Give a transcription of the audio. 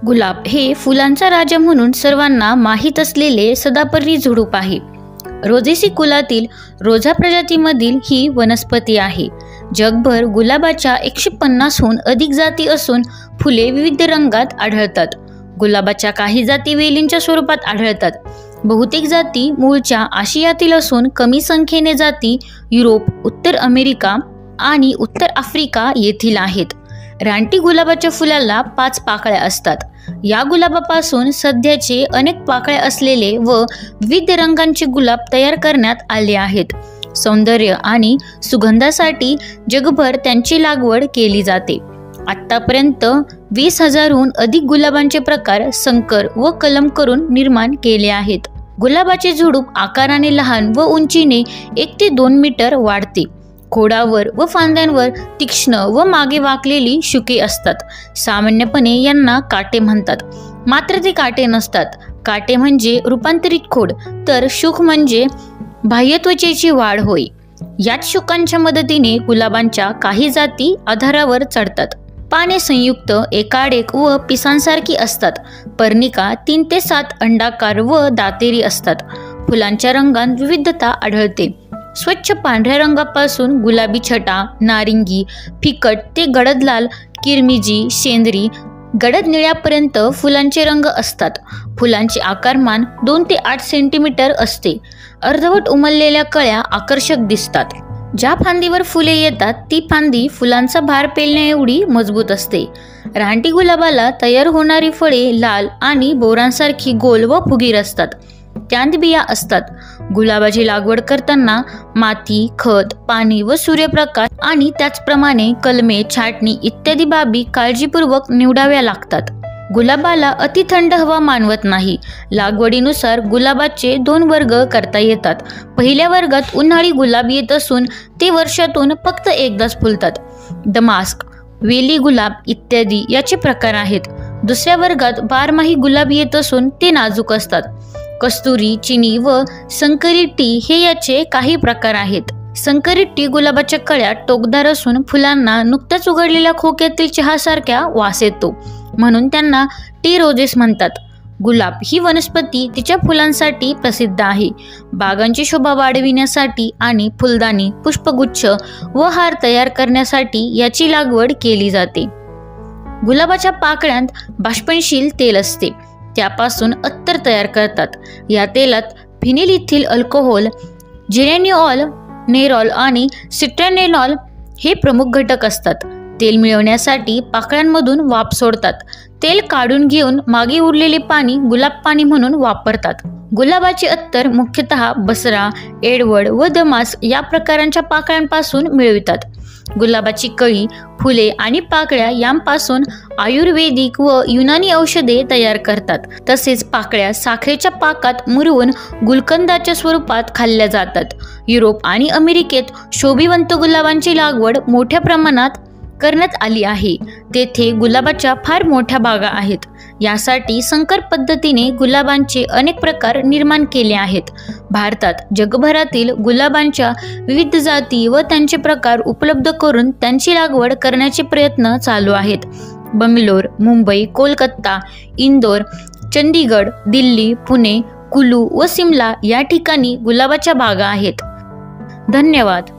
गुलाब हे फुलांचा राजा म्हणून सर्वांना माहीत असलेले सदापर्णी झुडूप आहे. रोझेसी कुलातील रोझा प्रजातीमधील ही वनस्पती आहे. जगभर गुलाबाच्या 150हून अधिक जाती असून फुले विविध रंगात आढळतात. गुलाबाच्या काही जाती वेलींच्या स्वरूपात आढळतात. बहुतेक जाती मूळच्या आशियातील असून कमी संख्येने जाती युरोप, उत्तर अमेरिका आणि उत्तर आफ्रिका येथील आहेत. रानटी गुलाबाच्या फुलाला 5 पाकळ्या असतात. या गुलाबापासून सध्याचे अनेक पाकळ्या असलेले व विविध रंगांचे गुलाब तयार करण्यात आले आहेत. सौंदर्य आणि सुगंधासाठी जगभर त्यांची लागवड केली जाते. आतापर्यंत 20,000हून अधिक गुलाबांचे प्रकार संकर व कलम करून निर्माण केले आहेत. गुलाबाचे झुडूप आकाराने लहान व उंचीने 1 ते 2 मीटर वाढते. खोडावर व फांद्यांवर तीक्ष्ण व मागे वाकलेली शुके असतात. सामान्यपणे यांना काटे म्हणतात, मात्र ते काटे नसतात. काटे म्हणजे रूपांतरित खोड, तर शुक म्हणजे बाह्य त्वचेची वाढ होय. याच शुकांच्या मदतीने गुलाबांच्या काही जाती आधारावर चढतात. पाने संयुक्त, एकाडेक व पिसांसारखी असतात. पर्णिका 3 ते 7 अंडाकार व दातेरी असतात. फुलांच्या रंगात विविधता आढळते. स्वच्छ पांढऱ्या रंगापासून गुलाबी छटा, नारिंगी, फिकट ते गडद लाल, किरमिजी, शेंदरी, गडद निळ्यापर्यंत फुलांचे रंग असतात. फुलांचे आकारमान 2 ते 8 सेंटीमीटर असते. अर्धवट उमललेल्या कळ्या आकर्षक दिसतात. ज्या फांदीवर फुले येतात ती फांदी फुलांचा भार पेलण्या एवढी मजबूत असते. रानटी गुलाबाला तयार होणारी फळे लाल आणि बोरांसारखी गोल व फुगीर असतात. त्यात बिया असतात. गुलाबाची लागवड करताना माती, खत, पाणी व सूर्यप्रकाश आणि त्याचप्रमाणे कलमे, छाटणी इत्यादी बाबी काळजीपूर्वक निवडाव्या लागतात. गुलाबाला अति थंड हवा मानवत नाही. लागवडीनुसार गुलाबाचे 2 वर्ग करता येतात. पहिल्या वर्गात उन्हाळी गुलाब येत असून ते वर्षातून फक्त एकदाच फुलतात. दमास्क, वेली गुलाब इत्यादी याचे प्रकार आहेत. दुसऱ्या वर्गात बारमाही गुलाब येत असून ते नाजूक असतात. कस्तुरी, चिनी व संकरित टी हे याचे काही प्रकार आहेत. संकरित टी गुलाबाच्या कळ्या टोकदार असून फुलांना नुकत्याच उघडलेल्या खोक्यातील चहासारख्या वास येतो, म्हणून त्यांना टी रोझेस म्हणतात. गुलाब ही वनस्पती तिच्या फुलांसाठी प्रसिद्ध आहे. बागांची शोभा वाढविण्यासाठी आणि फुलदाणी, पुष्पगुच्छ व हार तयार करण्यासाठी याची लागवड केली जाते. गुलाबाच्या पाकळ्यांत बाष्पनशील तेल असते. त्यापासून अत्तर तयार करतात. या तेलात फिनिल इथिल अल्कोहोल, जेरेनिऑल, नेरॉल आणि सिट्रॅनेनॉल हे प्रमुख घटक असतात. तेल मिळवण्यासाठी पाकळ्यांमधून वाफ सोडतात. तेल काढून घेऊन मागे उरलेले पाणी गुलाब पाणी म्हणून वापरतात. गुलाबाचे अत्तर मुख्यतः बसरा, एडवर्ड व दमास्क या प्रकारांच्या पाकळ्यांपासून मिळवितात. गुलाबाची कळी, फुले आणि पाकळ्या यांपासून आयुर्वेदिक व युनानी औषधे तयार करतात. तसेच पाकळ्या साखरेच्या पाकात मुरवून गुलकंदाच्या स्वरूपात खाल्ल्या जातात. युरोप आणि अमेरिकेत शोभिवंत गुलाबांची लागवड मोठ्या प्रमाणात करण्यात आली आहे. तेथे गुलाबाच्या फार मोठ्या बागा आहेत. यासाठी संकर पद्धतीने गुलाबांचे अनेक प्रकार निर्माण केले आहेत. भारतात जगभरातील गुलाबांच्या विविध जाती व त्यांचे प्रकार उपलब्ध करून त्यांची लागवड करण्याचे प्रयत्न चालू आहेत. बंगलोर, मुंबई, कोलकाता, इंदोर, चंदीगड, दिल्ली, पुणे, कुलू व सिमला या ठिकाणी गुलाबाच्या बागा आहेत. धन्यवाद.